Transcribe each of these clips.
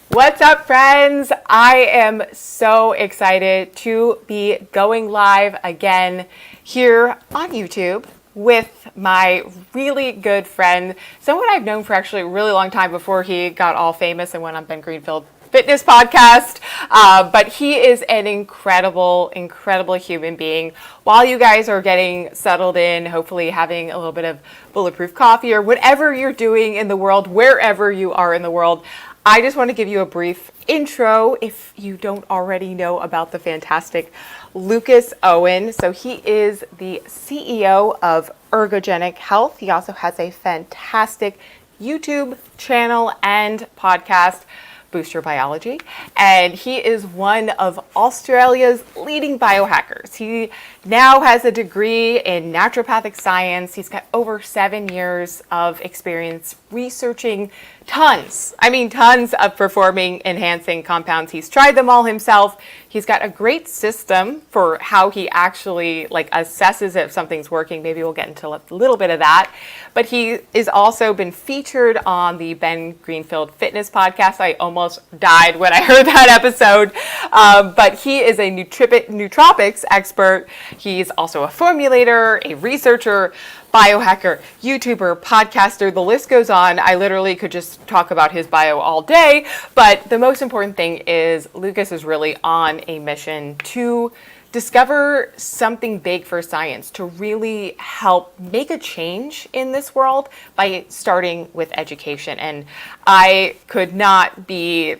What's up, friends? I am so excited to be going live again here on YouTube with my really good friend, someone I've known for actually a really long time before he got all famous and went on Ben Greenfield Fitness podcast. But he is an incredible, incredible human being. While you guys are getting settled in, hopefully having a little bit of bulletproof coffee or whatever you're doing in the world, wherever you are in the world, I just want to give you a brief intro if you don't already know about the fantastic Lucas Aoun. So he is the CEO of Ergogenic Health. He also has a fantastic YouTube channel and podcast, Boost Your Biology. And he is one of Australia's leading biohackers. He now has a degree in naturopathic science. He's got over 7 years of experience researching tons of performing enhancing compounds. He's tried them all himself. He's got a great system for how he actually assesses if something's working. Maybe we'll get into a little bit of that. But he is also been featured on the Ben Greenfield Fitness podcast. I almost died when I heard that episode. But he is a nootropics expert. He's also a formulator, a researcher, biohacker, YouTuber, podcaster, the list goes on. I literally could just talk about his bio all day, but the most important thing is Lucas is really on a mission to discover something big for science, to really help make a change in this world by starting with education. And I could not be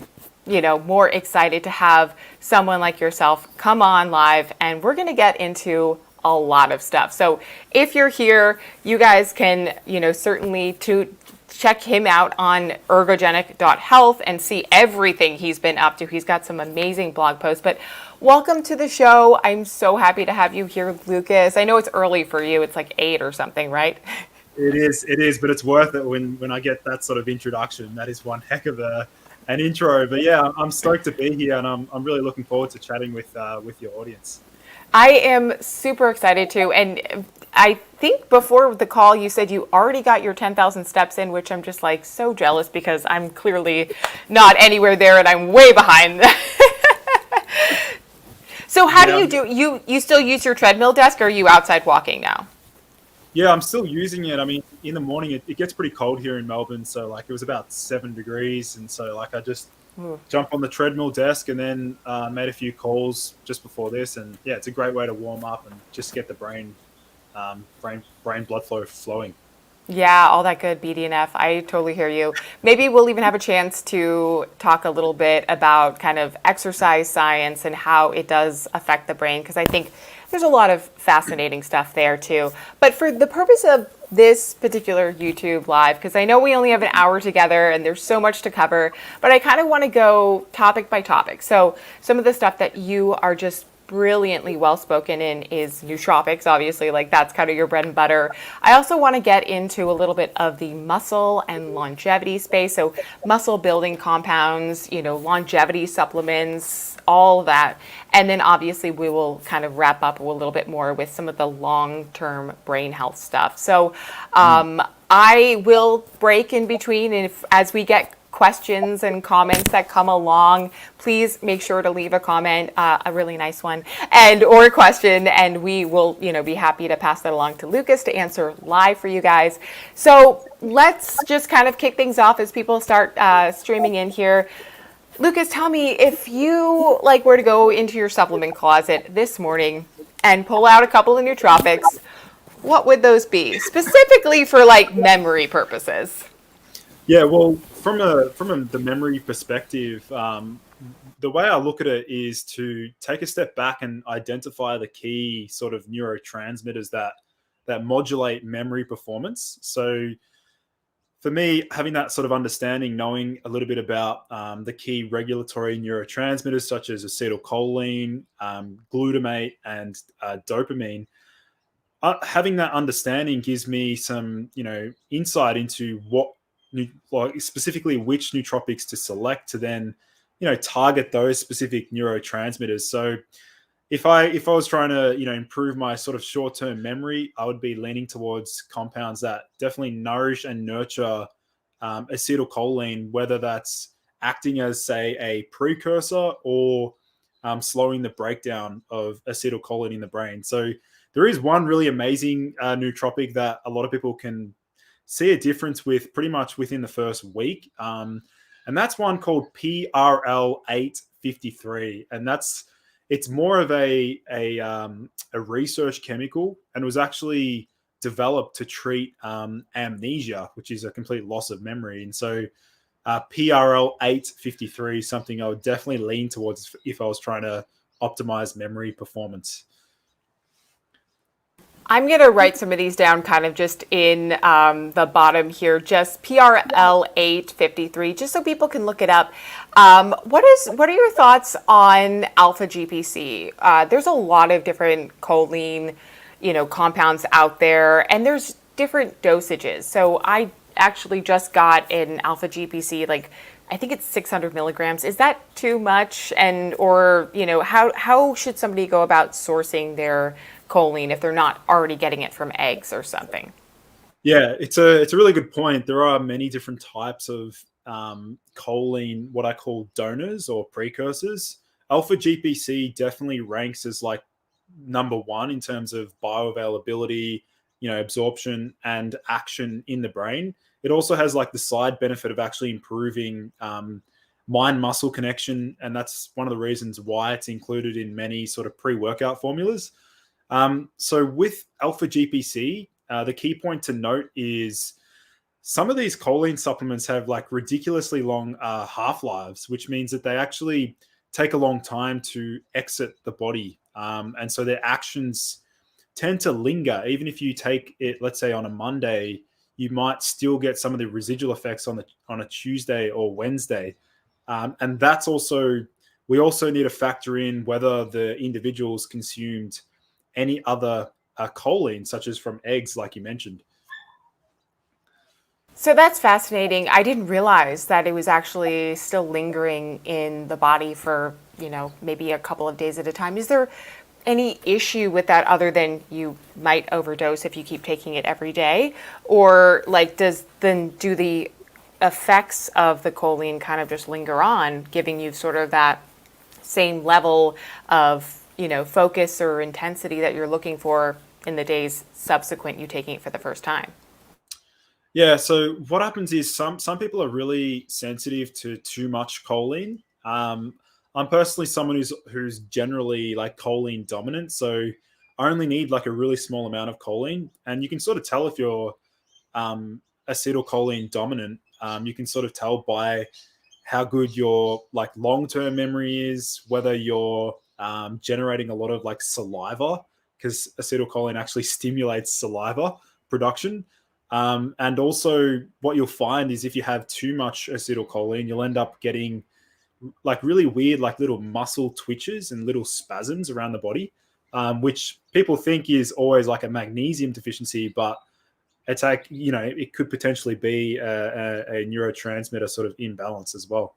more excited to have someone like yourself come on live, and we're going to get into a lot of stuff. So if you're here, you guys can, certainly to check him out on ergogenic.health and see everything he's been up to. He's got some amazing blog posts, but welcome to the show. I'm so happy to have you here, Lucas. I know it's early for you. It's like 8 or something, right? It is, but it's worth it when I get that sort of introduction. That is one heck of an intro. But yeah, I'm stoked to be here, and I'm really looking forward to chatting with your audience. I am super excited too. And I think before the call, you said you already got your 10,000 steps in, which I'm just so jealous because I'm clearly not anywhere there and I'm way behind. So how do you do? You still use your treadmill desk, or are you outside walking now? Yeah, I'm still using it. I mean, in the morning, it gets pretty cold here in Melbourne. So it was about 7 degrees. And so I just jump on the treadmill desk and then made a few calls just before this. And yeah, it's a great way to warm up and just get the brain blood flow flowing. Yeah, all that good BDNF. I totally hear you. Maybe we'll even have a chance to talk a little bit about kind of exercise science and how it does affect the brain, because I think there's a lot of fascinating stuff there too. But for the purpose of this particular YouTube live, because I know we only have an hour together and there's so much to cover, but I kind of want to go topic by topic. So some of the stuff that you are just brilliantly well spoken in is nootropics, obviously, that's kind of your bread and butter. I also want to get into a little bit of the muscle and longevity space, so muscle building compounds, longevity supplements, all of that. And then obviously we will kind of wrap up a little bit more with some of the long-term brain health stuff. So I will break in between, and as we get questions and comments that come along, please make sure to leave a comment, a really nice one, or a question, and we will be happy to pass that along to Lucas to answer live for you guys. So let's just kind of kick things off as people start streaming in here. Lucas, tell me, if you were to go into your supplement closet this morning and pull out a couple of nootropics, what would those be specifically for memory purposes? Yeah, well, from the memory perspective, the way I look at it is to take a step back and identify the key sort of neurotransmitters that modulate memory performance. So for me, having that sort of understanding, knowing a little bit about the key regulatory neurotransmitters such as acetylcholine, glutamate, and dopamine, having that understanding gives me some, insight into specifically which nootropics to select to then, target those specific neurotransmitters. So if I was trying to, improve my sort of short-term memory, I would be leaning towards compounds that definitely nourish and nurture acetylcholine, whether that's acting as, say, a precursor or slowing the breakdown of acetylcholine in the brain. So there is one really amazing nootropic that a lot of people can see a difference with pretty much within the first week. And that's one called PRL853. And it's more of a research chemical, and was actually developed to treat amnesia, which is a complete loss of memory. And so PRL853 is something I would definitely lean towards if I was trying to optimize memory performance. I'm going to write some of these down kind of just in the bottom here, just PRL853, just so people can look it up. What are your thoughts on alpha GPC? There's a lot of different choline, compounds out there, and there's different dosages. So I actually just got an alpha GPC, like I think it's 600 milligrams. Is that too much? And how should somebody go about sourcing their choline if they're not already getting it from eggs or something? Yeah, it's a really good point. There are many different types of choline, what I call donors or precursors. Alpha GPC definitely ranks as like number one in terms of bioavailability, absorption and action in the brain. It also has like the side benefit of actually improving mind muscle connection, and that's one of the reasons why it's included in many sort of pre-workout formulas. So with alpha GPC, the key point to note is some of these choline supplements have like ridiculously long half-lives, which means that they actually take a long time to exit the body. And so their actions tend to linger. Even if you take it, let's say on a Monday, you might still get some of the residual effects on a Tuesday or Wednesday. And that's also, we also need to factor in whether the individuals consumed any other choline, such as from eggs, like you mentioned. So that's fascinating. I didn't realize that it was actually still lingering in the body for, maybe a couple of days at a time. Is there any issue with that other than you might overdose if you keep taking it every day? Or like do the effects of the choline kind of just linger on, giving you sort of that same level of, focus or intensity that you're looking for in the days subsequent you taking it for the first time? Yeah, so what happens is some people are really sensitive to too much choline. I'm personally someone who's generally like choline dominant, so I only need like a really small amount of choline, and you can sort of tell if you're acetylcholine dominant. You can sort of tell by how good your like long-term memory is, whether you're generating a lot of like saliva, because acetylcholine actually stimulates saliva production. And also what you'll find is if you have too much acetylcholine, you'll end up getting like really weird, like little muscle twitches and little spasms around the body, which people think is always like a magnesium deficiency, but it's like, it could potentially be a neurotransmitter sort of imbalance as well.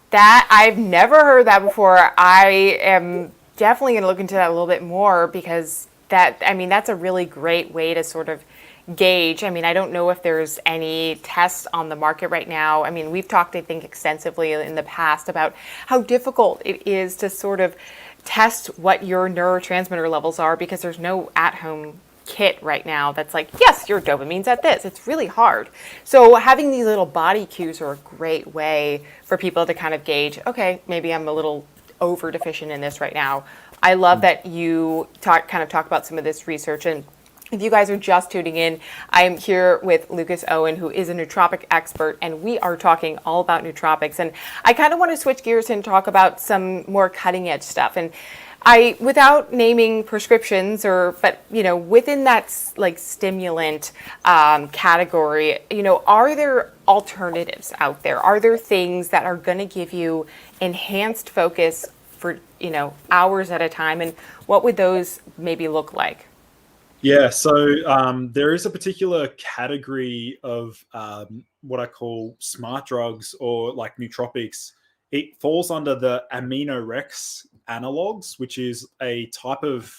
That I've never heard that before. I am definitely going to look into that a little bit more because that's a really great way to sort of gauge. I don't know if there's any tests on the market right now. We've talked, I think, extensively in the past about how difficult it is to sort of test what your neurotransmitter levels are because there's no at-home kit right now that's like, yes, your dopamine's at this. It's really hard. So having these little body cues are a great way for people to kind of gauge, okay, maybe I'm a little over deficient in this right now. I love that you talk about some of this research. And if you guys are just tuning in, I'm here with Lucas Aoun, who is a nootropic expert, and we are talking all about nootropics. And I kind of want to switch gears and talk about some more cutting edge stuff. And without naming prescriptions but within that like stimulant category, are there alternatives out there? Are there things that are going to give you enhanced focus for, hours at a time? And what would those maybe look like? Yeah, so there is a particular category of what I call smart drugs or like nootropics. It falls under the aminorex analogs, which is a type of,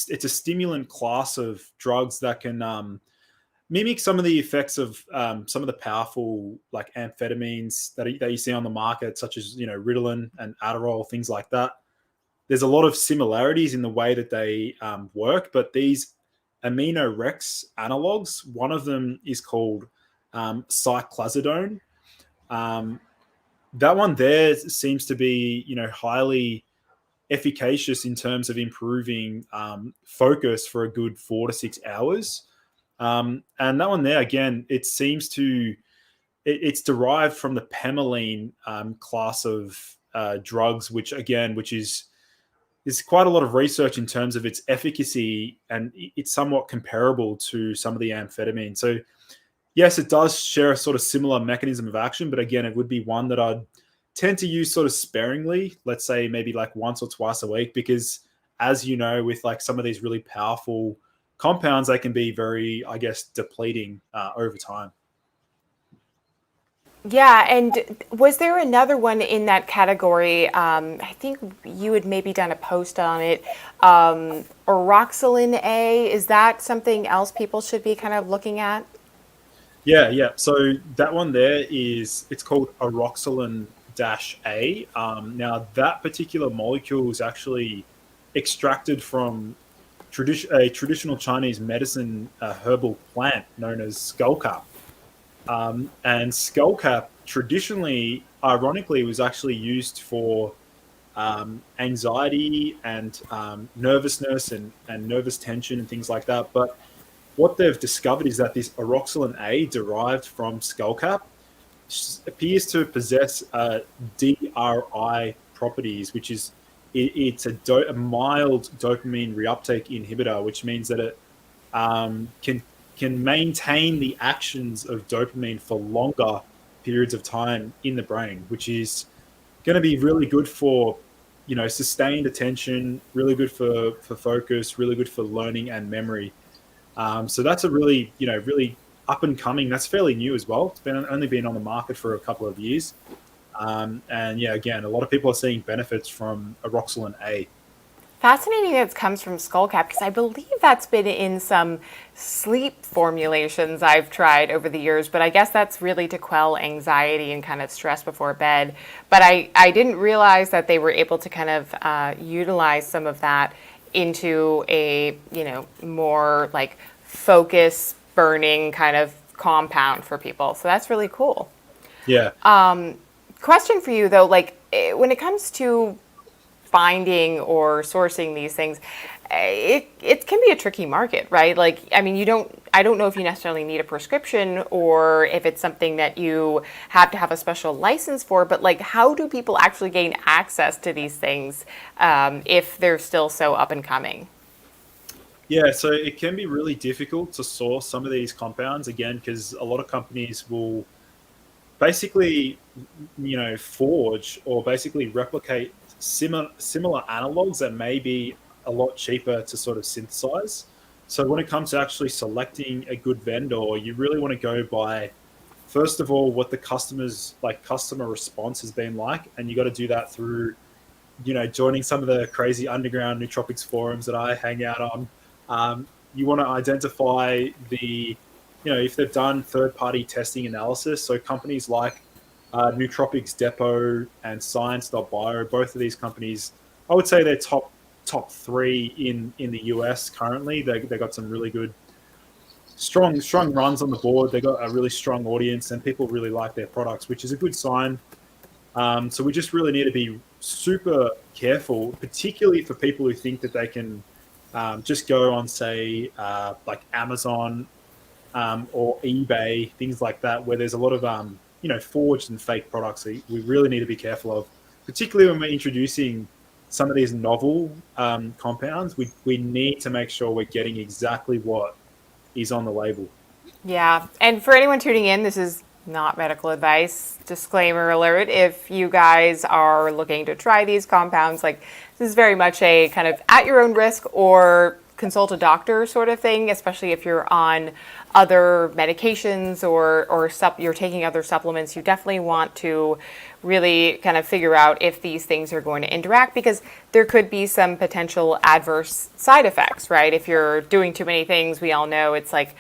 it's a stimulant class of drugs that can mimic some of the effects of some of the powerful like amphetamines that you see on the market, such as Ritalin and Adderall, things like that. There's a lot of similarities in the way that they work, but these aminorex analogs, one of them is called cyclazidone. Um, that one there seems to be, highly efficacious in terms of improving focus for a good 4 to 6 hours. And that one there, again, it seems to it's derived from the pemylene class of drugs, which is there's quite a lot of research in terms of its efficacy, and it's somewhat comparable to some of the amphetamines. So yes, it does share a sort of similar mechanism of action, but again, it would be one that I'd tend to use sort of sparingly. Let's say maybe like once or twice a week, because as you know, with like some of these really powerful compounds, they can be very, I guess, depleting over time. Yeah, and was there another one in that category? I think you had maybe done a post on it. Oroxalin A, is that something else people should be kind of looking at? Yeah, yeah. So that one there it's called Oroxalin A. Now that particular molecule is actually extracted from a traditional Chinese medicine herbal plant known as skullcap. And skullcap traditionally, ironically, was actually used for anxiety and nervousness and nervous tension and things like that. But what they've discovered is that this Oroxalin A derived from skullcap appears to possess DRI properties, which is it's a mild dopamine reuptake inhibitor, which means that it can maintain the actions of dopamine for longer periods of time in the brain, which is going to be really good for sustained attention, really good for focus, really good for learning and memory. So that's a really really up and coming. That's fairly new as well. It's been only been on the market for a couple of years. And yeah, again, a lot of people are seeing benefits from Oroxalin A. Fascinating that it comes from skullcap because I believe that's been in some sleep formulations I've tried over the years, but I guess that's really to quell anxiety and kind of stress before bed. But I didn't realize that they were able to kind of utilize some of that into a, more like focus burning kind of compound for people. So that's really cool. Yeah. Question for you though, like when it comes to finding or sourcing these things, it can be a tricky market, right? Like, I mean, I don't know if you necessarily need a prescription or if it's something that you have to have a special license for, but like, how do people actually gain access to these things if they're still so up and coming? Yeah, so it can be really difficult to source some of these compounds again because a lot of companies will basically, forge or basically replicate similar analogs that may be a lot cheaper to sort of synthesize. So when it comes to actually selecting a good vendor, you really want to go by first of all what the customer response has been like, and you got to do that through joining some of the crazy underground nootropics forums that I hang out on. You want to identify if they've done third-party testing analysis. So companies like Nootropics Depot and Science.bio, both of these companies, I would say they're top three in the US currently. They got some really good, strong runs on the board. They got a really strong audience, and people really like their products, which is a good sign. So we just really need to be super careful, particularly for people who think that they can just go on, say, like Amazon or eBay, things like that, where there's a lot of forged and fake products that we really need to be careful of, particularly when we're introducing some of these novel compounds. We need to make sure we're getting exactly what is on the label. Yeah, and for anyone tuning in, this is not medical advice. Disclaimer alert. If you guys are looking to try these compounds, like this is very much a kind of at your own risk or consult a doctor sort of thing, especially if you're on other medications or you're taking other supplements. You definitely want to really kind of figure out if these things are going to interact, because there could be some potential adverse side effects, right? If you're doing too many things, we all know it's like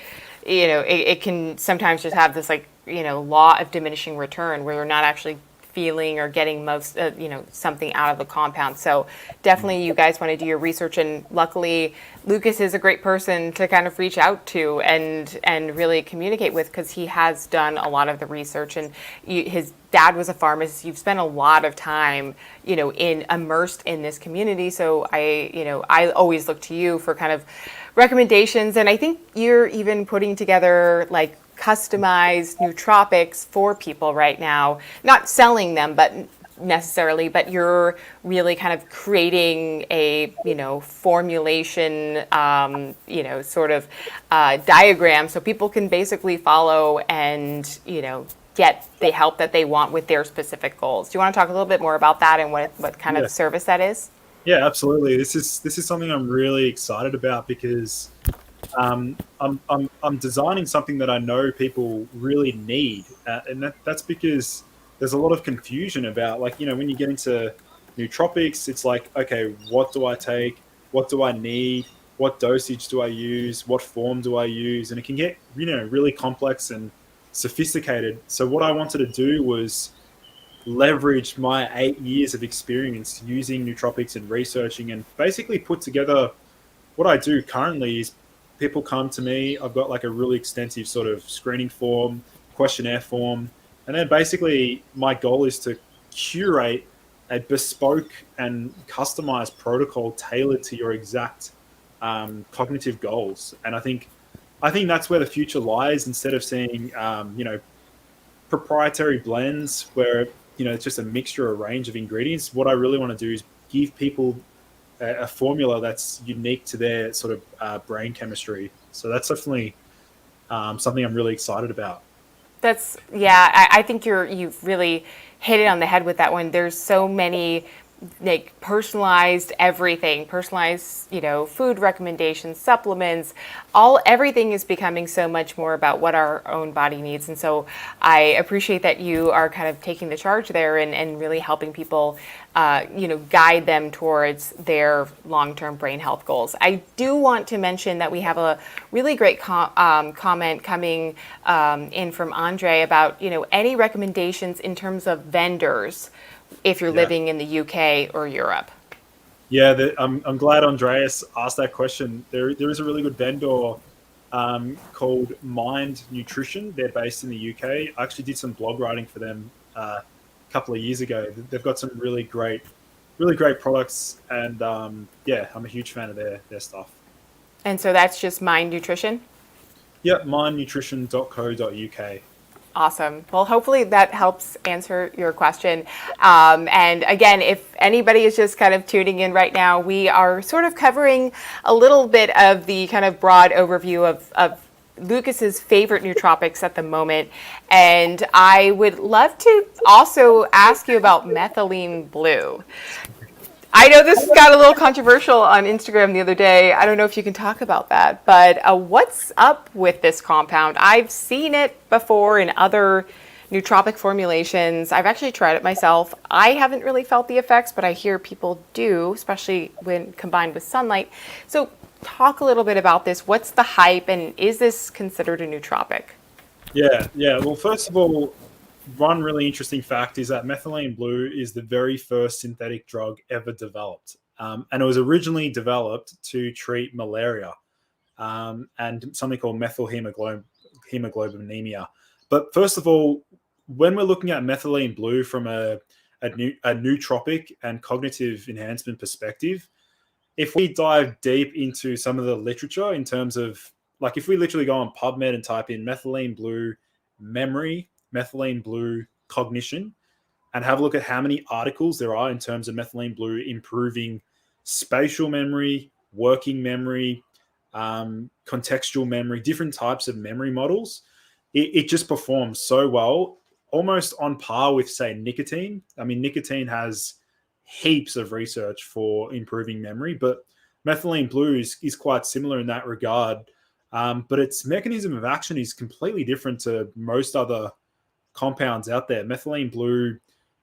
it can sometimes just have this like, law of diminishing return where you're not actually feeling or getting most, something out of the compound. So definitely you guys want to do your research. And luckily, Lucas is a great person to kind of reach out to and really communicate with, because he has done a lot of the research. And his dad was a pharmacist. You've spent a lot of time, immersed in this community. So I always look to you for kind of recommendations. And I think you're even putting together like customized nootropics for people right now, not selling them, but you're really kind of creating a, formulation, sort of diagram so people can basically follow and, get the help that they want with their specific goals. Do you want to talk a little bit more about that and what kind of service that is? Yeah, absolutely. This is something I'm really excited about because I'm designing something that I know people really need, and that's because there's a lot of confusion about, like, when you get into nootropics, it's like, okay, what do I take? What do I need? What dosage do I use? What form do I use? And it can get really complex and sophisticated. So what I wanted to do was leverage my 8 years of experience using nootropics and researching, and basically put together what I do currently is people come to me. I've got like a really extensive sort of screening form, questionnaire form, and then basically my goal is to curate a bespoke and customized protocol tailored to your exact cognitive goals. And I think that's where the future lies. Instead of seeing proprietary blends where it's just a mixture, a range of ingredients, what I really want to do is give people a formula that's unique to their sort of brain chemistry. So that's definitely something I'm really excited about. I think you've really hit it on the head with that one. There's so many like personalized everything, personalized, food recommendations, supplements, everything is becoming so much more about what our own body needs. And so I appreciate that you are kind of taking the charge there and really helping people, guide them towards their long-term brain health goals. I do want to mention that we have a really great comment coming in from Andre about, any recommendations in terms of vendors if you're living in the UK or Europe. Yeah, I'm glad Andreas asked that question. There is a really good vendor called Mind Nutrition. They're based in the UK. I actually did some blog writing for them a couple of years ago. They've got some really great products, and I'm a huge fan of their stuff. And so that's just Mind Nutrition? Yep, mindnutrition.co.uk. Awesome. Well, hopefully that helps answer your question. And again, if anybody is just kind of tuning in right now, we are sort of covering a little bit of the kind of broad overview of Lucas's favorite nootropics at the moment. And I would love to also ask you about Methylene Blue. I know this got a little controversial on Instagram the other day. I don't know if you can talk about that, but what's up with this compound? I've seen it before in other nootropic formulations. I've actually tried it myself. I haven't really felt the effects, but I hear people do, especially when combined with sunlight. So talk a little bit about this. What's the hype, and is this considered a nootropic? Yeah. Well, first of all, one really interesting fact is that methylene blue is the very first synthetic drug ever developed. And it was originally developed to treat malaria and something called methylhemoglobinemia. But first of all, when we're looking at methylene blue from a nootropic and cognitive enhancement perspective, if we dive deep into some of the literature in terms of, like, if we literally go on PubMed and type in methylene blue memory, methylene blue cognition, and have a look at how many articles there are in terms of methylene blue improving spatial memory, working memory, contextual memory, different types of memory models, it just performs so well, almost on par with, say, nicotine. I mean, nicotine has heaps of research for improving memory, but methylene blue is quite similar in that regard. But its mechanism of action is completely different to most other compounds out there. Methylene blue,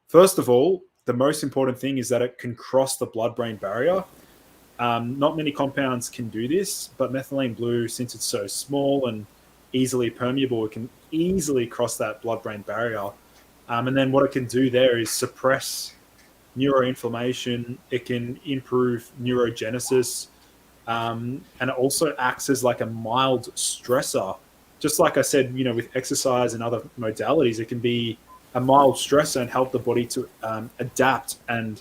first of all, the most important thing is that it can cross the blood-brain barrier. Not many compounds can do this, but methylene blue, since it's so small and easily permeable. It can easily cross that blood-brain barrier. And then what it can do there is suppress neuroinflammation. It can improve neurogenesis. And it also acts as like a mild stressor. Just like I said, with exercise and other modalities, it can be a mild stressor and help the body to adapt and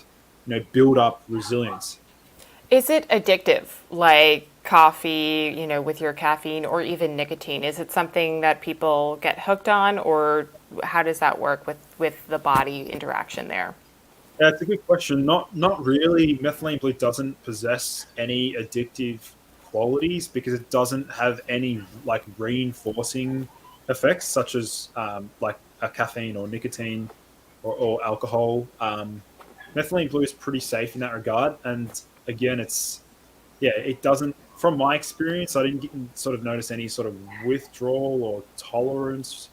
build up resilience. Is it addictive, like coffee, with your caffeine, or even nicotine? Is it something that people get hooked on, or how does that work with the body interaction there? That's a good question. Not really. Methylene blue doesn't possess any addictive qualities because it doesn't have any like reinforcing effects such as like a caffeine or nicotine or alcohol. Methylene blue is pretty safe in that regard. And again, it doesn't. From my experience, I didn't sort of notice any sort of withdrawal or tolerance,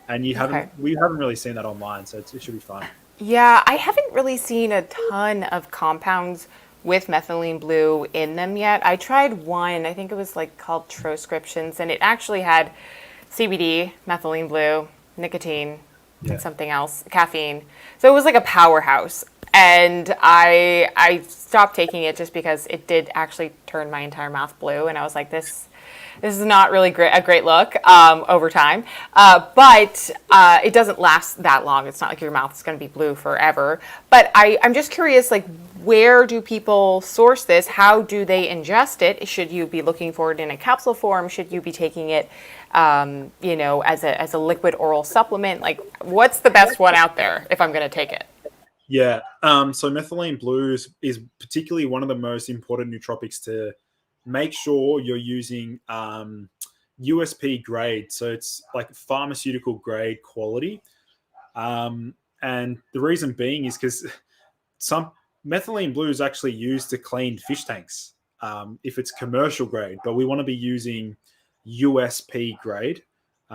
and Okay. we haven't really seen that online, so it should be fine. Yeah, I haven't really seen a ton of compounds with methylene blue in them yet. I tried one, I think it was like called Transcriptions, and it actually had CBD, methylene blue, nicotine, and Yeah. something else, caffeine. So it was like a powerhouse. And I stopped taking it just because it did actually turn my entire mouth blue, and I was like, this is not really a great look over time. But it doesn't last that long. It's not like your mouth is going to be blue forever. But I'm just curious, like, where do people source this? How do they ingest it? Should you be looking for it in a capsule form? Should you be taking it, as a liquid oral supplement? Like, what's the best one out there if I'm going to take it? Yeah. So methylene blue is particularly one of the most important nootropics to make sure you're using USP grade. So it's like pharmaceutical grade quality. And the reason being is because some methylene blue is actually used to clean fish tanks if it's commercial grade, but we want to be using USP grade,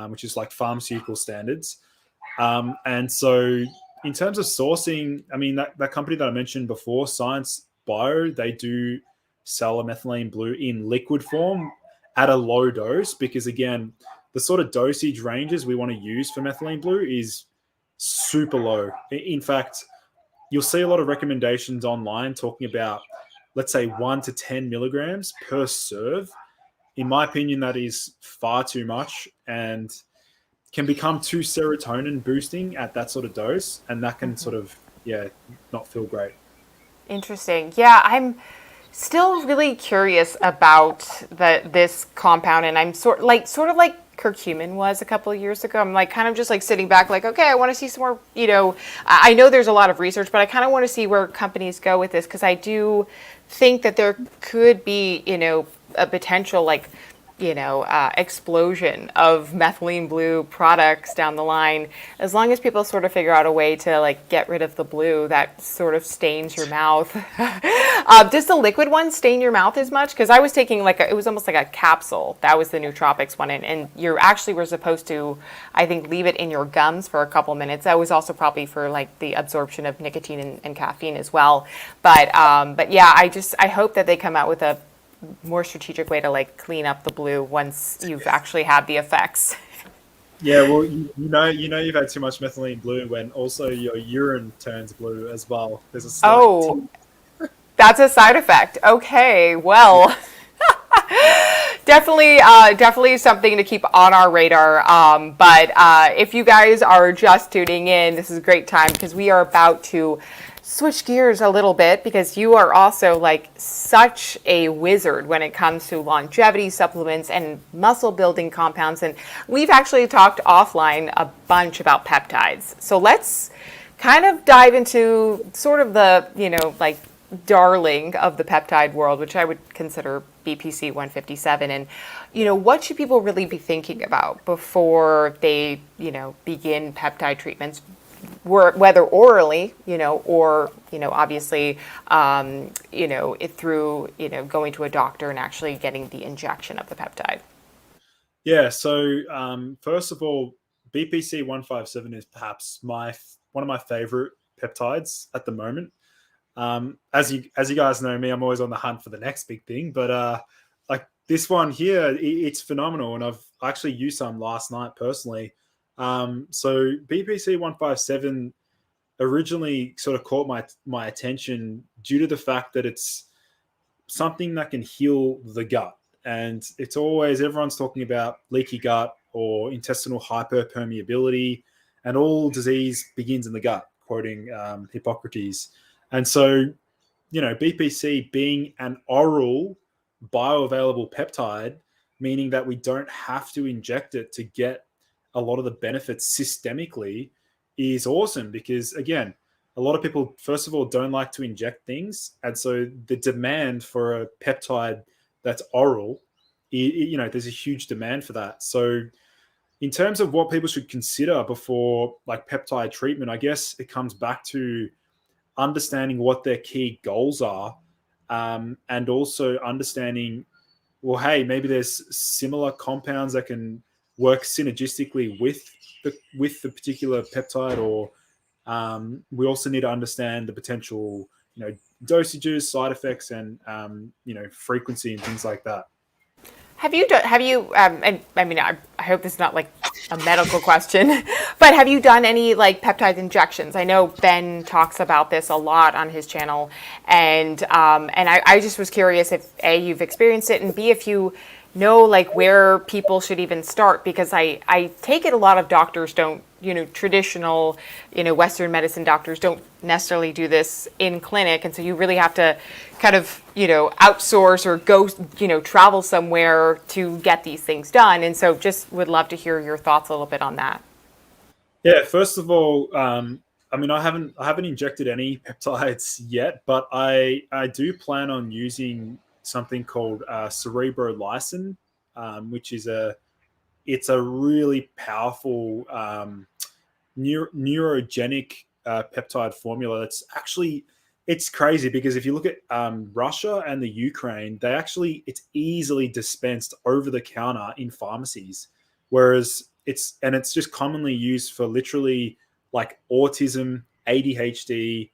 which is like pharmaceutical standards. And so, in terms of sourcing, I mean, that company that I mentioned before, Science Bio, they do sell a methylene blue in liquid form at a low dose because, again, the sort of dosage ranges we want to use for methylene blue is super low. In fact, you'll see a lot of recommendations online talking about, let's say, 1 to 10 milligrams per serve. In my opinion, that is far too much and can become too serotonin boosting at that sort of dose, and that can sort of not feel great. Interesting. Yeah, I'm still really curious about this compound, and I'm sort of like curcumin was a couple of years ago. I'm like kind of just like sitting back, like, okay, I want to see some more. I know there's a lot of research, but I kind of want to see where companies go with this because I do think that there could be a potential like explosion of methylene blue products down the line, as long as people sort of figure out a way to like get rid of the blue that sort of stains your mouth. Does the liquid one stain your mouth as much? Because I was taking it was almost like a capsule. That was the nootropics one, and you actually were supposed to, I think, leave it in your gums for a couple minutes. That was also probably for like the absorption of nicotine and caffeine as well. But yeah, I hope that they come out with a more strategic way to like clean up the blue once you've actually had the effects. Yeah, well, you've had too much methylene blue when also your urine turns blue as well. There's a slight Oh, that's a side effect. Okay, well, definitely something to keep on our radar. But if you guys are just tuning in, this is a great time because we are about to switch gears a little bit because you are also like such a wizard when it comes to longevity supplements and muscle building compounds. And we've actually talked offline a bunch about peptides. So let's kind of dive into sort of the, like darling of the peptide world, which I would consider BPC-157. And, what should people really be thinking about before they, begin peptide treatments? Whether orally, or obviously, through going to a doctor and actually getting the injection of the peptide. Yeah. So first of all, BPC-157 is perhaps one of my favorite peptides at the moment. As you guys know me, I'm always on the hunt for the next big thing. But like this one here, it's phenomenal, and I actually used some last night personally. So BPC-157 originally sort of caught my attention due to the fact that it's something that can heal the gut. And it's always, everyone's talking about leaky gut or intestinal hyperpermeability, and all disease begins in the gut, quoting Hippocrates. And so, BPC being an oral bioavailable peptide, meaning that we don't have to inject it to get a lot of the benefits systemically, is awesome because, again, a lot of people, first of all, don't like to inject things. And so the demand for a peptide that's oral, there's a huge demand for that. So in terms of what people should consider before like peptide treatment, I guess it comes back to understanding what their key goals are, and also understanding, well, hey, maybe there's similar compounds that can work synergistically with the particular peptide, or we also need to understand the potential, dosages, side effects, and frequency and things like that. Have you done, and I mean, I hope this is not like a medical question, but have you done any like peptide injections? I know Ben talks about this a lot on his channel, and I just was curious if A, you've experienced it, and B, if you know like where people should even start, because I take it a lot of doctors don't, traditional, Western medicine doctors don't necessarily do this in clinic. And so you really have to kind of, outsource or go, travel somewhere to get these things done. And so just would love to hear your thoughts a little bit on that. Yeah, first of all, I haven't injected any peptides yet, but I do plan on using something called cerebrolysin, which is it's a really powerful neurogenic peptide formula. It's crazy because if you look at Russia and the Ukraine, it's easily dispensed over the counter in pharmacies, whereas it's just commonly used for literally like autism, ADHD,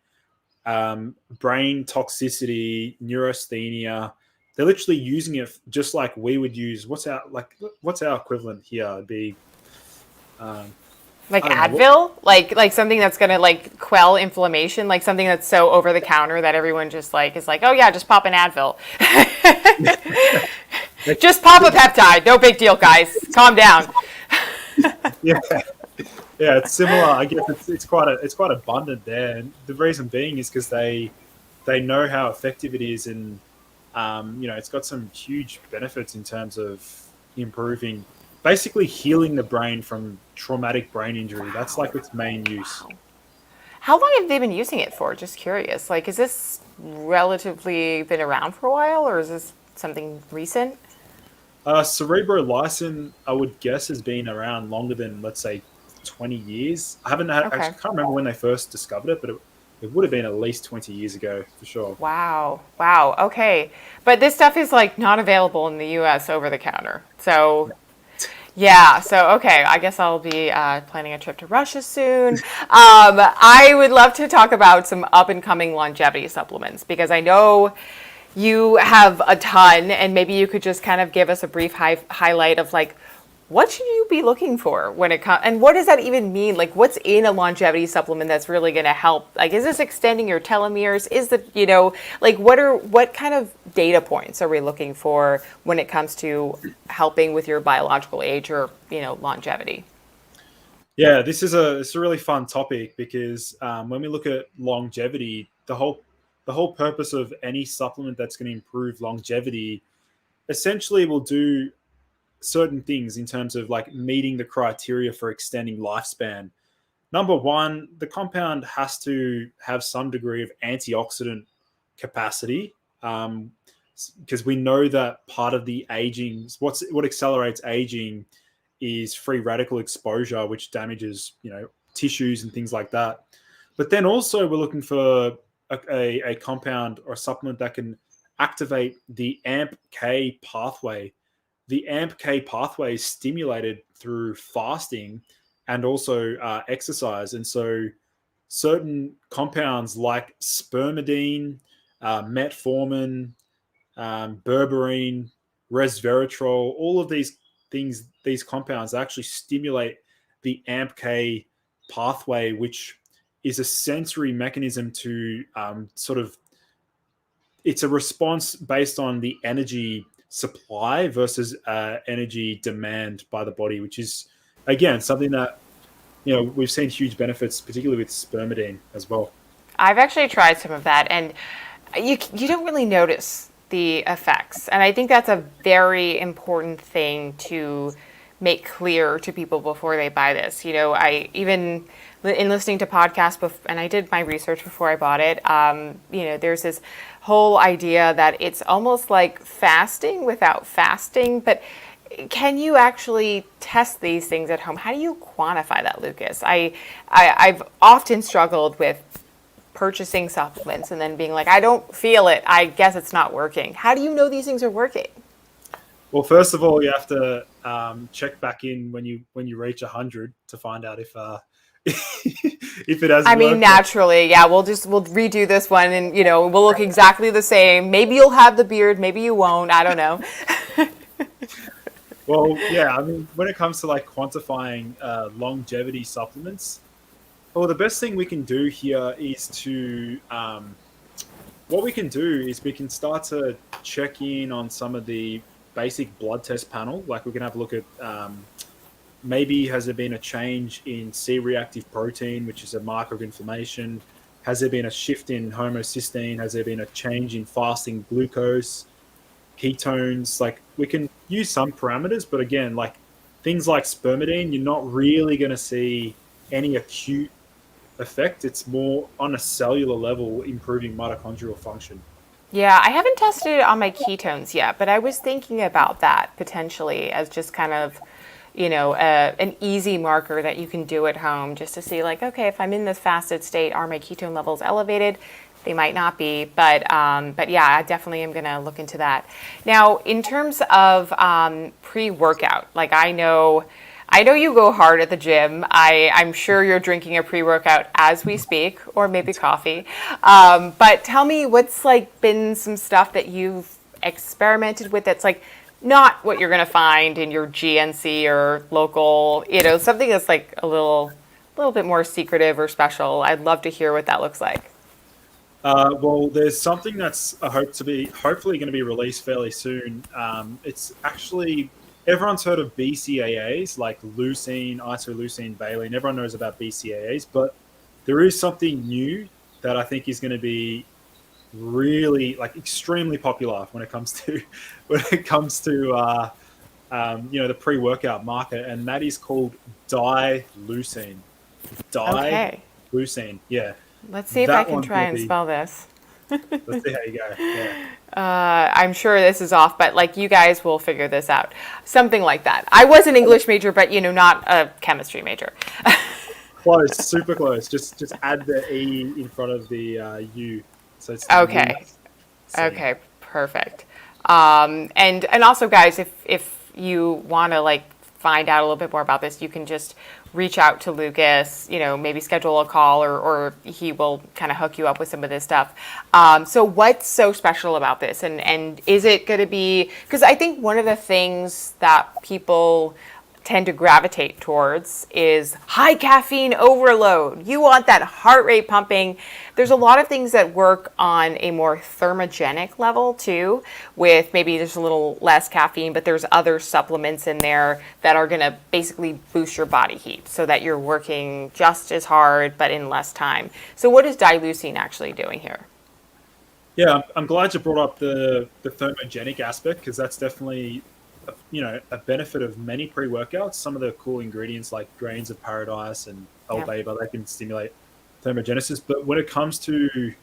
brain toxicity, neurasthenia. They're literally using it just like we would use. What's our equivalent here? It'd be Like I don't know. Advil, like something that's gonna like quell inflammation, like something that's so over the counter that everyone just like is like, oh yeah, just pop an Advil. Just pop a peptide, no big deal, guys. Calm down. Yeah, yeah, it's similar. I guess it's quite abundant there, and the reason being is because they know how effective it is, and it's got some huge benefits in terms of improving, basically healing the brain from traumatic brain injury. That's like its main use. How long have they been using it for? Just curious. Like, is this relatively been around for a while, or is this something recent? Cerebrolysin, I would guess, has been around longer than, let's say, 20 years. I haven't had, Okay. actually can't remember when they first discovered it, but it would have been at least 20 years ago for sure. Wow. Wow. Okay. But this stuff is like not available in the US over the counter. So, yeah. So, okay. I guess I'll be planning a trip to Russia soon. I would love to talk about some up and coming longevity supplements because I know you have a ton, and maybe you could just kind of give us a brief highlight of like, what should you be looking for when it comes, and what does that even mean? Like, what's in a longevity supplement that's really going to help? Like, is this extending your telomeres? Is the, like, what kind of data points are we looking for when it comes to helping with your biological age or, longevity? Yeah, it's a really fun topic because when we look at longevity, the whole purpose of any supplement that's going to improve longevity essentially will do certain things in terms of like meeting the criteria for extending lifespan. Number one, the compound has to have some degree of antioxidant capacity, because we know that part of the aging, what accelerates aging, is free radical exposure, which damages tissues and things like that. But then also we're looking for a compound or a supplement that can activate the AMP-K pathway. The AMP-K pathway is stimulated through fasting and also exercise. And so certain compounds like spermidine, metformin, berberine, resveratrol, all of these compounds actually stimulate the AMPK pathway, which is a sensory mechanism to sort of, it's a response based on the energy supply versus energy demand by the body, which is, again, something that, we've seen huge benefits, particularly with spermidine as well. I've actually tried some of that, and you don't really notice the effects. And I think that's a very important thing to make clear to people before they buy this. I even in listening to podcasts, and I did my research before I bought it, there's this whole idea that it's almost like fasting without fasting. But can you actually test these things at home? How do you quantify that, Lucas? I've often struggled with purchasing supplements and then being like, I don't feel it. I guess it's not working. How do you know these things are working? Well, first of all, you have to check back in when you reach 100 to find out if if it has. I mean, naturally, yeah. We'll redo this one, and we'll look exactly the same. Maybe you'll have the beard, maybe you won't. I don't know. Well, yeah. I mean, when it comes to like quantifying longevity supplements, well, the best thing we can do here is to what we can do is we can start to check in on some of the basic blood test panel. Like we can have a look at maybe has there been a change in C-reactive protein, which is a marker of inflammation? Has there been a shift in homocysteine? Has there been a change in fasting glucose, ketones? Like we can use some parameters, but again, like things like spermidine, you're not really going to see any acute effect. It's more on a cellular level, improving mitochondrial function. Yeah, I haven't tested it on my ketones yet, but I was thinking about that potentially as just kind of, an easy marker that you can do at home just to see like, okay, if I'm in this fasted state, are my ketone levels elevated? They might not be, but yeah, I definitely am going to look into that. Now, in terms of pre-workout, like I know you go hard at the gym. I'm sure you're drinking a pre-workout as we speak, or maybe coffee. But tell me what's like been some stuff that you've experimented with that's like not what you're going to find in your GNC or local, something that's like a little bit more secretive or special. I'd love to hear what that looks like. Well, there's something that's hopefully going to be released fairly soon. It's actually, everyone's heard of BCAAs like leucine, isoleucine, valine. Everyone knows about BCAAs, but there is something new that I think is going to be really like extremely popular when it comes to the pre-workout market, and that is called dileucine. Okay. Dileucine, yeah. Let's see if I can try and spell this. Let's see how you go. Yeah. I'm sure this is off, but like you guys will figure this out. Something like that. I was an English major, but not a chemistry major. Close, super close. Just add the E in front of the U. So it's okay. Okay, perfect. And also, guys, if you want to like find out a little bit more about this, you can just reach out to Lucas, maybe schedule a call or he will kind of hook you up with some of this stuff. So what's so special about this? And is it going to be, because I think one of the things that people tend to gravitate towards is high caffeine overload. You want that heart rate pumping. There's a lot of things that work on a more thermogenic level too, with maybe just a little less caffeine, but there's other supplements in there that are going to basically boost your body heat so that you're working just as hard but in less time. So what is dileucine actually doing here? Yeah, I'm glad you brought up the thermogenic aspect, because that's definitely a benefit of many pre-workouts. Some of the cool ingredients like grains of paradise and L-Beta, they can stimulate thermogenesis. But when it comes to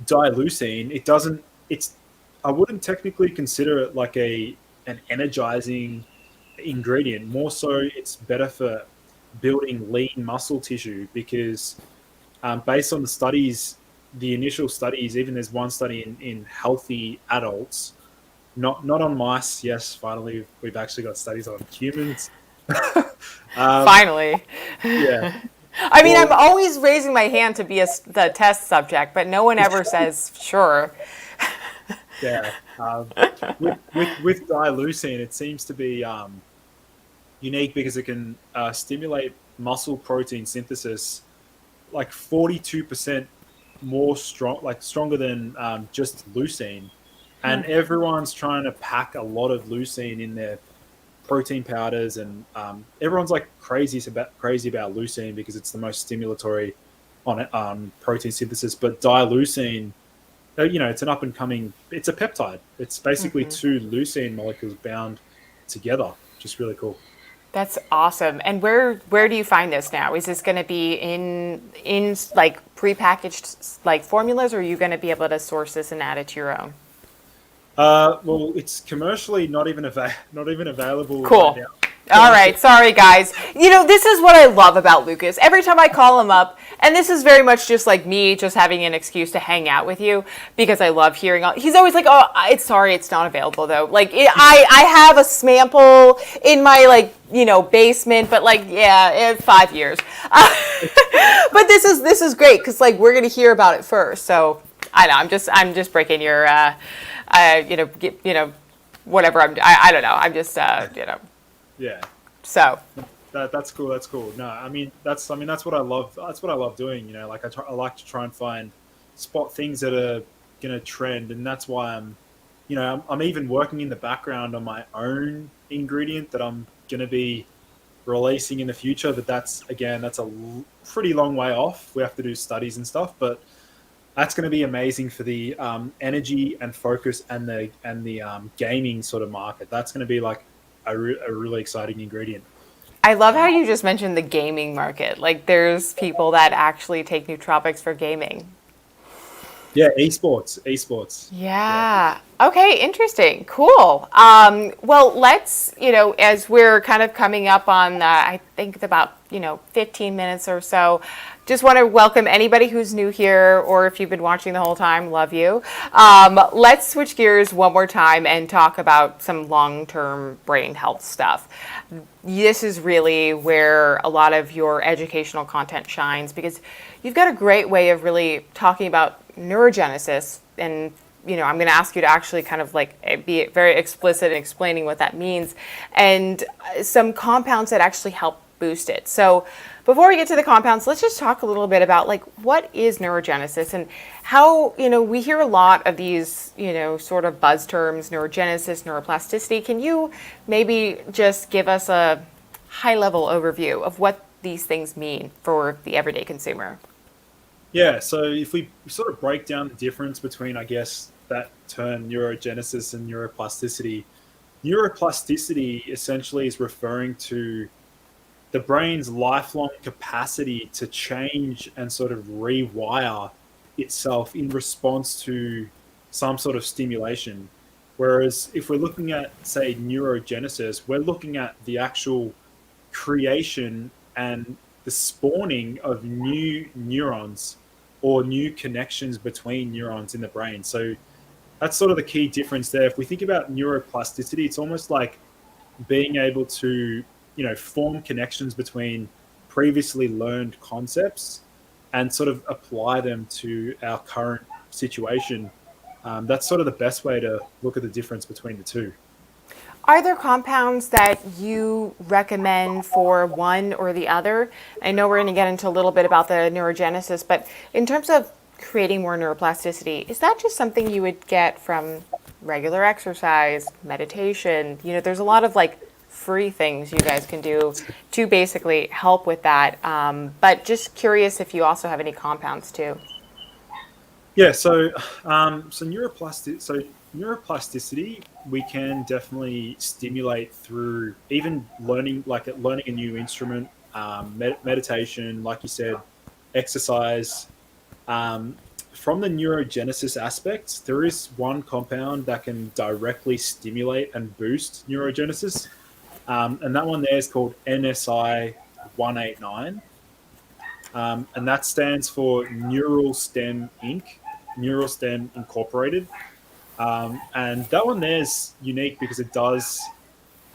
dileucine, I wouldn't technically consider it like an energizing ingredient. More so, it's better for building lean muscle tissue, because based on the initial studies, even there's one study in healthy adults, not on mice. Yes, finally, we've actually got studies on humans. Finally. Yeah. I mean, I'm always raising my hand to be the test subject, but no one ever says sure. Yeah. With dileucine, it seems to be unique because it can stimulate muscle protein synthesis like 42% more strong, like stronger than just leucine. And everyone's trying to pack a lot of leucine in their protein powders, and everyone's like crazy about leucine because it's the most stimulatory on protein synthesis. But dileucine, it's an up and coming. It's a peptide. It's basically two leucine molecules bound together. Just really cool. That's awesome. And where do you find this now? Is this going to be in like prepackaged like formulas, or are you going to be able to source this and add it to your own? Well, it's commercially not even available Cool. right now. All right. Sorry, guys. This is what I love about Lucas. Every time I call him up, and this is very much just like me just having an excuse to hang out with you because I love hearing he's always like, oh, it's not available though. Like I have a sample in my basement, but in 5 years. But this is great because we're going to hear about it first. So I know I'm just breaking your, whatever I don't know. I'm just, Yeah. So That's cool. That's cool. No, that's what I love. That's what I love doing. I like to try and spot things that are gonna trend, and that's why I'm even working in the background on my own ingredient that I'm gonna be releasing in the future. But that's pretty long way off. We have to do studies and stuff, but that's going to be amazing for the energy and focus and the gaming sort of market. That's going to be like a really exciting ingredient. I love how you just mentioned the gaming market. Like there's people that actually take nootropics for gaming. Yeah, esports. Yeah. Okay, interesting. Cool. Well, let's, as we're kind of coming up on, I think it's about, 15 minutes or so, just want to welcome anybody who's new here, or if you've been watching the whole time, love you. Let's switch gears one more time and talk about some long-term brain health stuff. This is really where a lot of your educational content shines because you've got a great way of really talking about neurogenesis, and I'm going to ask you to actually kind of be very explicit in explaining what that means, and some compounds that actually help boost it. So before we get to the compounds, let's just talk a little bit about what is neurogenesis and how, we hear a lot of these, sort of buzz terms, neurogenesis, neuroplasticity. Can you maybe just give us a high level overview of what these things mean for the everyday consumer? Yeah, so if we sort of break down the difference between, I guess, that term neurogenesis and neuroplasticity essentially is referring to the brain's lifelong capacity to change and sort of rewire itself in response to some sort of stimulation. Whereas if we're looking at, say, neurogenesis, we're looking at the actual creation and the spawning of new neurons or new connections between neurons in the brain. So that's sort of the key difference there. If we think about neuroplasticity, it's almost like being able to, form connections between previously learned concepts and sort of apply them to our current situation. That's sort of the best way to look at the difference between the two. Are there compounds that you recommend for one or the other? I know we're going to get into a little bit about the neurogenesis, but in terms of creating more neuroplasticity, is that just something you would get from regular exercise, meditation? There's a lot of free things you guys can do to basically help with that. But just curious if you also have any compounds too. Yeah, so neuroplasticity we can definitely stimulate through even learning a new instrument, meditation, like you said, exercise. From the neurogenesis aspect, there is one compound that can directly stimulate and boost neurogenesis, and that one there is called NSI 189. And that stands for Neural Stem Inc., Neural Stem Incorporated. And that one there is unique because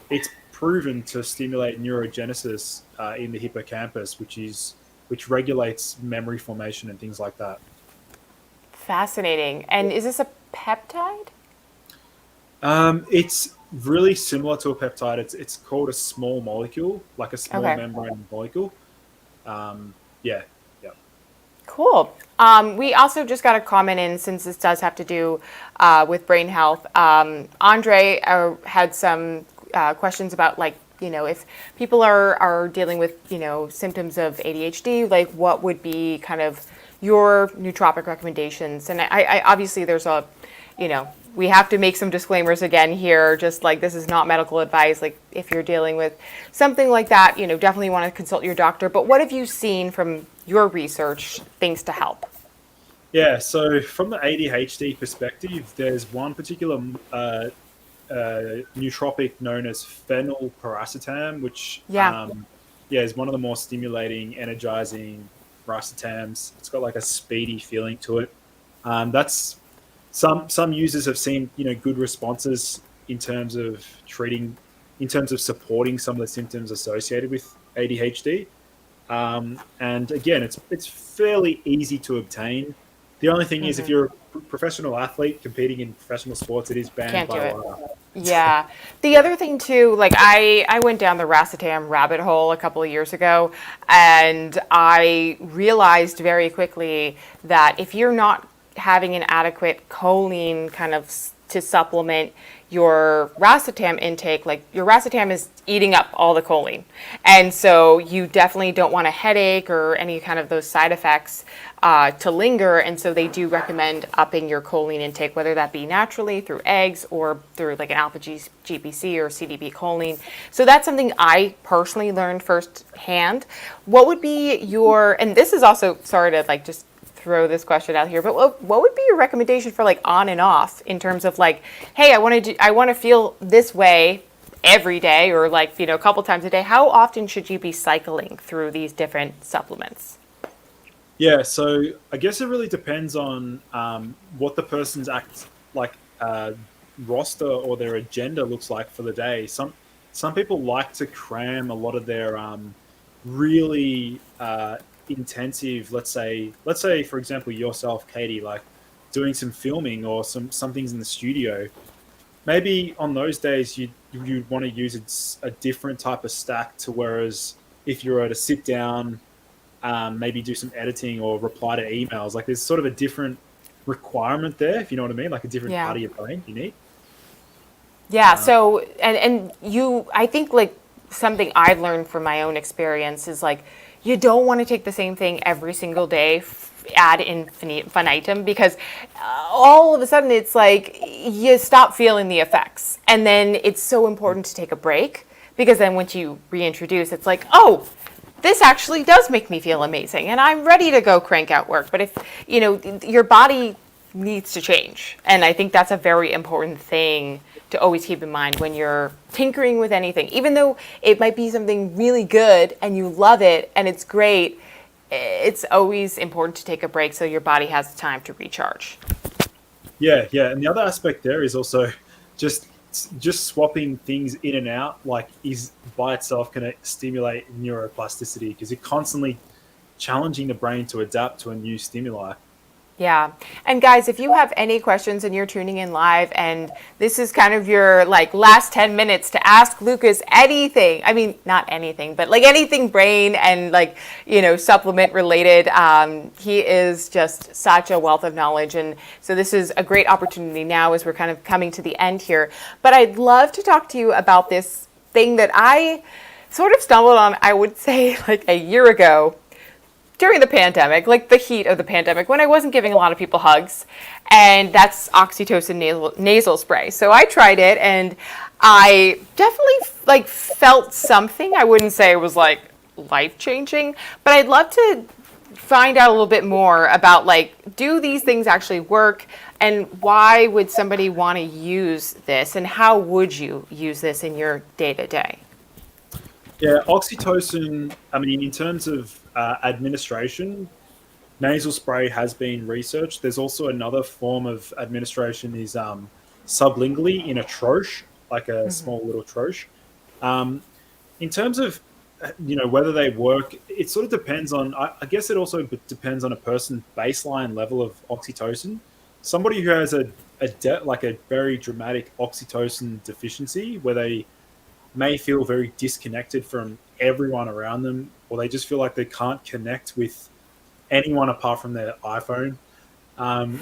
it's proven to stimulate neurogenesis in the hippocampus, which regulates memory formation and things like that. Fascinating. And is this a peptide? It's really similar to a peptide. It's called a small molecule, like a small Okay. membrane molecule. Yeah, yeah. Cool. We also just got a comment in, since this does have to do with brain health. Andre had some questions about, like, if people are dealing with, symptoms of ADHD, like what would be kind of your nootropic recommendations? And I obviously there's a, we have to make some disclaimers again here, just like this is not medical advice. Like if you're dealing with something like that, definitely want to consult your doctor. But what have you seen from your research, things to help? Yeah, so from the ADHD perspective, there's one particular nootropic known as phenylpiracetam, which Yeah. yeah, is one of the more stimulating, energizing racetams. It's got like a speedy feeling to it. That's some users have seen good responses in terms of treating, in terms of supporting some of the symptoms associated with ADHD. And again, it's fairly easy to obtain. The only thing is, if you're a professional athlete competing in professional sports, it is banned Can't do by it. law. Yeah. The other thing too, like I went down the racetam rabbit hole a couple of years ago, and I realized very quickly that if you're not having an adequate choline kind of to supplement your racetam intake, like your racetam is eating up all the choline. And so you definitely don't want a headache or any kind of those side effects to linger. And so they do recommend upping your choline intake, whether that be naturally through eggs or through like an alpha GPC or CDB choline. So that's something I personally learned firsthand. What would be your, and this is also, sorry to like just throw this question out here, but what would be your recommendation for like on and off in terms of like, hey, I want to feel this way every day, or like, a couple times a day. How often should you be cycling through these different supplements? Yeah, so I guess it really depends on what the person's like roster or their agenda looks like for the day. Some people like to cram a lot of their really intensive, let's say for example yourself, Katie, like doing some filming or some things in the studio. Maybe on those days you'd want to use a different type of stack, to whereas if you were to sit down, maybe do some editing or reply to emails, like there's sort of a different requirement there, if you know what I mean, like a different Yeah. part of your brain you need. Yeah, so and you, I think like something I've learned from my own experience is like you don't want to take the same thing every single day ad infinitum, because all of a sudden it's like you stop feeling the effects, and then it's so important to take a break, because then once you reintroduce, it's like, oh, this actually does make me feel amazing and I'm ready to go crank out work. But if your body needs to change, and I think that's a very important thing to always keep in mind when you're tinkering with anything, even though it might be something really good and you love it and it's great, it's always important to take a break so your body has time to recharge. Yeah, and the other aspect there is also just just swapping things in and out, like, is by itself going to stimulate neuroplasticity, because you're constantly challenging the brain to adapt to a new stimuli. Yeah. And guys, if you have any questions and you're tuning in live and this is kind of your like last 10 minutes to ask Lucas anything, I mean, not anything, but like anything brain and like, supplement related, he is just such a wealth of knowledge. And so this is a great opportunity now as we're kind of coming to the end here. But I'd love to talk to you about this thing that I sort of stumbled on, I would say like a year ago, during the pandemic, like the heat of the pandemic, when I wasn't giving a lot of people hugs, and that's Oxytocin nasal spray. So I tried it, and I definitely like felt something. I wouldn't say it was like life changing, but I'd love to find out a little bit more about like, do these things actually work, and why would somebody want to use this, and how would you use this in your day to day? Yeah, oxytocin, I mean, in terms of administration, nasal spray has been researched. There's also another form of administration, is sublingually in a troche, like a small little troche. Um, in terms of whether they work, it sort of depends on. I guess it also depends on a person's baseline level of oxytocin. somebody who has like a very dramatic oxytocin deficiency, where they may feel very disconnected from everyone around them, or they just feel like they can't connect with anyone apart from their iPhone. Um,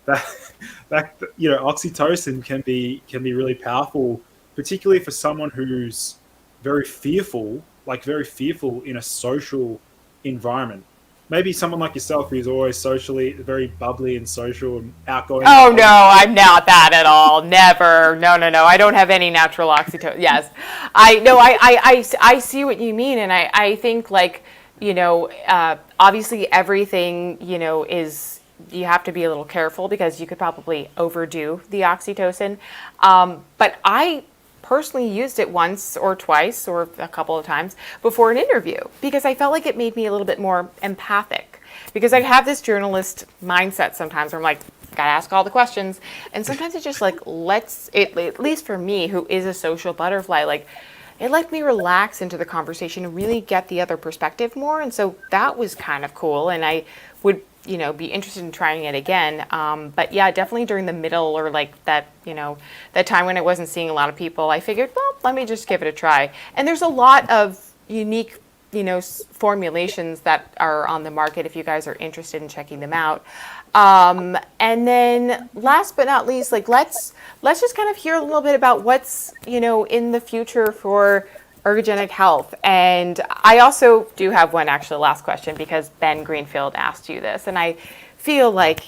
that oxytocin can be really powerful, particularly for someone who's very fearful in a social environment. Maybe someone like yourself who's always socially very bubbly and social and outgoing. Oh no, I'm not that at all. Never. No, no, no. I don't have any natural oxytocin. Yes, I no. I see what you mean, and I think like obviously everything is, you have to be a little careful because you could probably overdo the oxytocin. But I personally used it once or twice or a couple of times before an interview because I felt like it made me a little bit more empathic, because I have this journalist mindset sometimes where I'm like, gotta ask all the questions, and sometimes it just like lets it, at least for me who is a social butterfly, like it let me relax into the conversation and really get the other perspective more. And so that was kind of cool, and I would be interested in trying it again. But yeah, definitely during the middle, or like that time when I wasn't seeing a lot of people, I figured, well, let me just give it a try. And there's a lot of unique formulations that are on the market if you guys are interested in checking them out. And then last but not least, like let's just kind of hear a little bit about what's in the future for Ergogenic Health. And I also do have one actually last question, because Ben Greenfield asked you this, and I feel like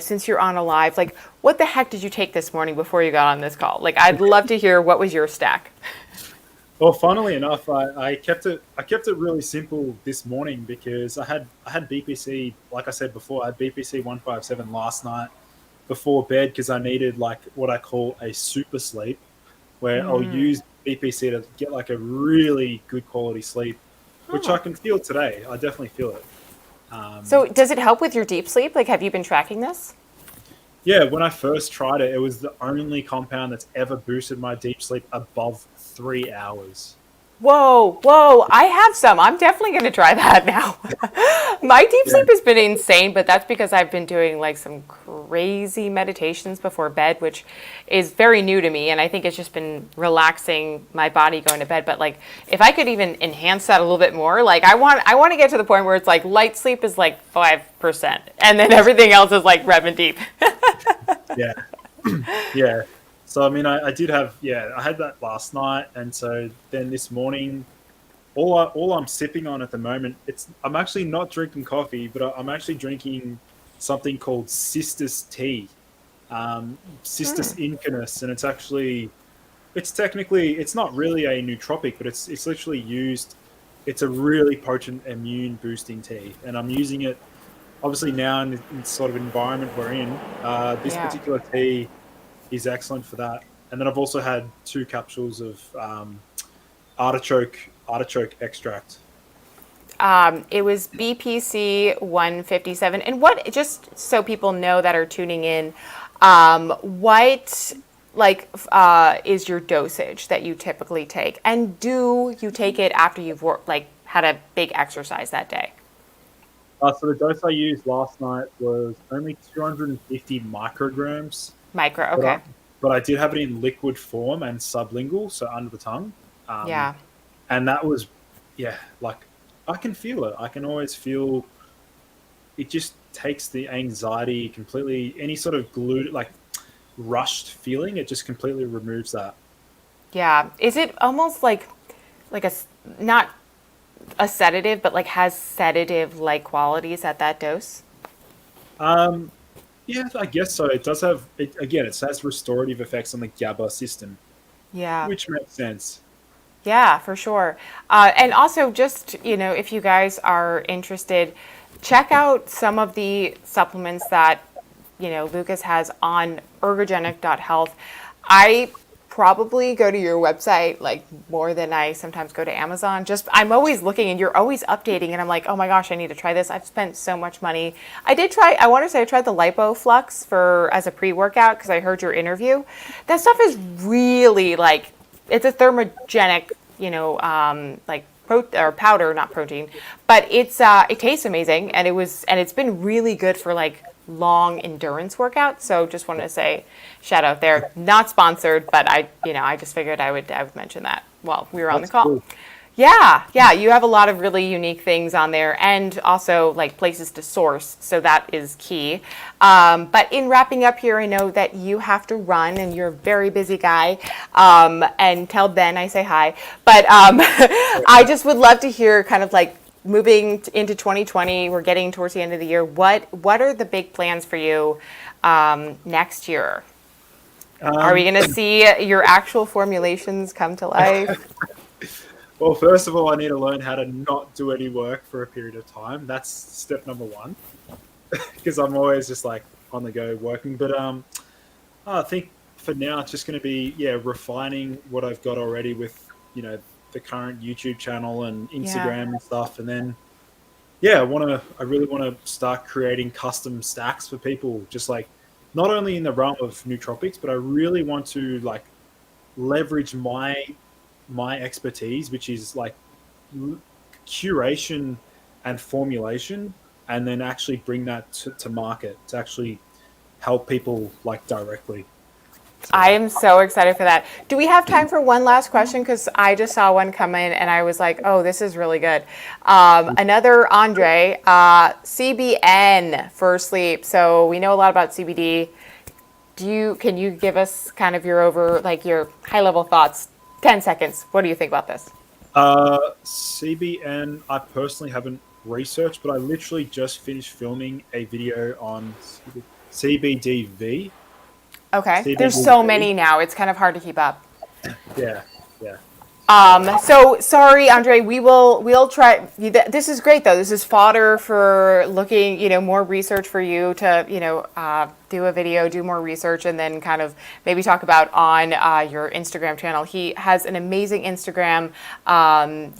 since you're on a live, like what the heck did you take this morning before you got on this call? Like I'd love to hear what was your stack. Well, funnily enough, I kept it really simple this morning, because I had BPC, like I said before, I had BPC-157 last night before bed, because I needed like what I call a super sleep, where I'll use BPC to get like a really good quality sleep, which I can feel today. I definitely feel it. So does it help with your deep sleep? Like, have you been tracking this? Yeah, when I first tried it, it was the only compound that's ever boosted my deep sleep above 3 hours. Whoa, I have some. I'm definitely going to try that now. My deep sleep has been insane, but that's because I've been doing like some crazy meditations before bed, which is very new to me. And I think it's just been relaxing my body going to bed. But like, if I could even enhance that a little bit more, like I want to get to the point where it's like light sleep is like 5%, and then everything else is like REM and deep. Yeah. Yeah. So, I mean, I did have, I had that last night. And so then this morning, all I'm sipping on at the moment, I'm actually not drinking coffee, but I'm actually drinking something called Cistus tea, Cistus incanus. And it's not really a nootropic, but it's literally used, it's a really potent immune boosting tea. And I'm using it obviously now in the sort of environment we're in. This particular tea is excellent for that. And then I've also had 2 capsules of artichoke extract. It was BPC-157. And what, just so people know that are tuning in, what is your dosage that you typically take? And do you take it after you've had a big exercise that day? So the dose I used last night was only 250 micrograms. Okay. But I did have it in liquid form and sublingual, so under the tongue. And that was, like I can feel it. I can always feel it. Just takes the anxiety completely, any sort of like rushed feeling, it just completely removes that. Yeah. Is it almost like not a sedative, but like has sedative-like qualities at that dose? Yeah, I guess so. It does have, it has restorative effects on the GABA system. Yeah. Which makes sense. Yeah, for sure. And also just, if you guys are interested, check out some of the supplements that, Lucas has on ergogenic.health. I probably go to your website like more than I sometimes go to Amazon. I'm always looking, and you're always updating, and I'm like, oh my gosh, I need to try this. I've spent so much money. I want to say I tried the LipoFlux as a pre-workout because I heard your interview. That stuff is really like, it's a thermogenic, or powder, not protein, but it tastes amazing, and it's been really good for like long endurance workouts. So just wanted to say shout out there. Not sponsored, but I just figured I would mention that while we were on the call. Cool. Yeah, you have a lot of really unique things on there, and also like places to source, so that is key. But in wrapping up here, I know that you have to run, and you're a very busy guy. And tell Ben I say hi. But I just would love to hear kind of like moving into 2020. We're getting towards the end of the year. What are the big plans for you next year? Are we going to see your actual formulations come to life? Well, first of all, I need to learn how to not do any work for a period of time. That's step number one, because I'm always just like on the go working. But I think for now it's just going to be refining what I've got already with the current YouTube channel and Instagram and stuff, and then I really want to start creating custom stacks for people, just like not only in the realm of nootropics, but I really want to like leverage my expertise, which is like curation and formulation, and then actually bring that to market to actually help people like directly. So. I am so excited for that. Do we have time for one last question? Because I just saw one come in and I was like, oh, this is really good. Another Andre, CBN for sleep. So we know a lot about CBD. Can you give us kind of your high level thoughts? 10 seconds. What do you think about this? CBN, I personally haven't researched, but I literally just finished filming a video on CBDV. Okay. CBDV. There's so many now. It's kind of hard to keep up. Yeah. So sorry, Andre, we'll try. This is great though. This is fodder for looking, more research for you to, do a video, do more research, and then kind of maybe talk about on your Instagram channel. He has an amazing Instagram.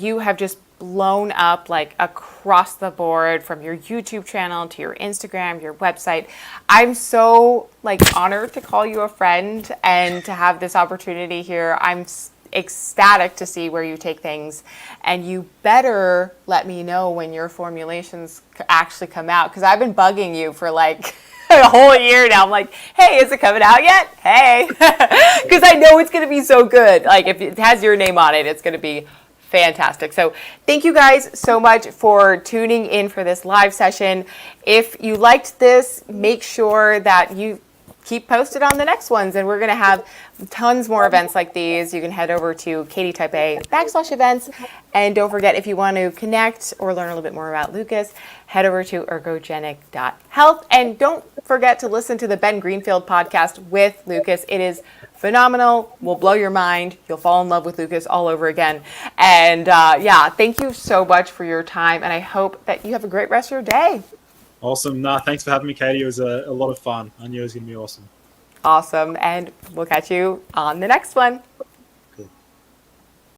You have just blown up like across the board, from your YouTube channel to your Instagram, your website. I'm so honored to call you a friend and to have this opportunity here. I'm ecstatic to see where you take things, and you better let me know when your formulations actually come out, because I've been bugging you for like a whole year now. I'm like, hey, is it coming out yet? Hey, because I know it's going to be so good. Like if it has your name on it, it's going to be fantastic. So thank you guys so much for tuning in for this live session. If you liked this, make sure that you keep posted on the next ones, and we're going to have tons more events like these. You can head over to katietypeA /events, and don't forget, if you want to connect or learn a little bit more about Lucas, head over to ergogenic.health, and don't forget to listen to the Ben Greenfield podcast with Lucas. It is phenomenal. Will blow your mind. You'll fall in love with Lucas all over again. And thank you so much for your time, and I hope that you have a great rest of your day. Awesome. Thanks for having me, Katie. It was a lot of fun. I knew it was going to be awesome. Awesome. And we'll catch you on the next one.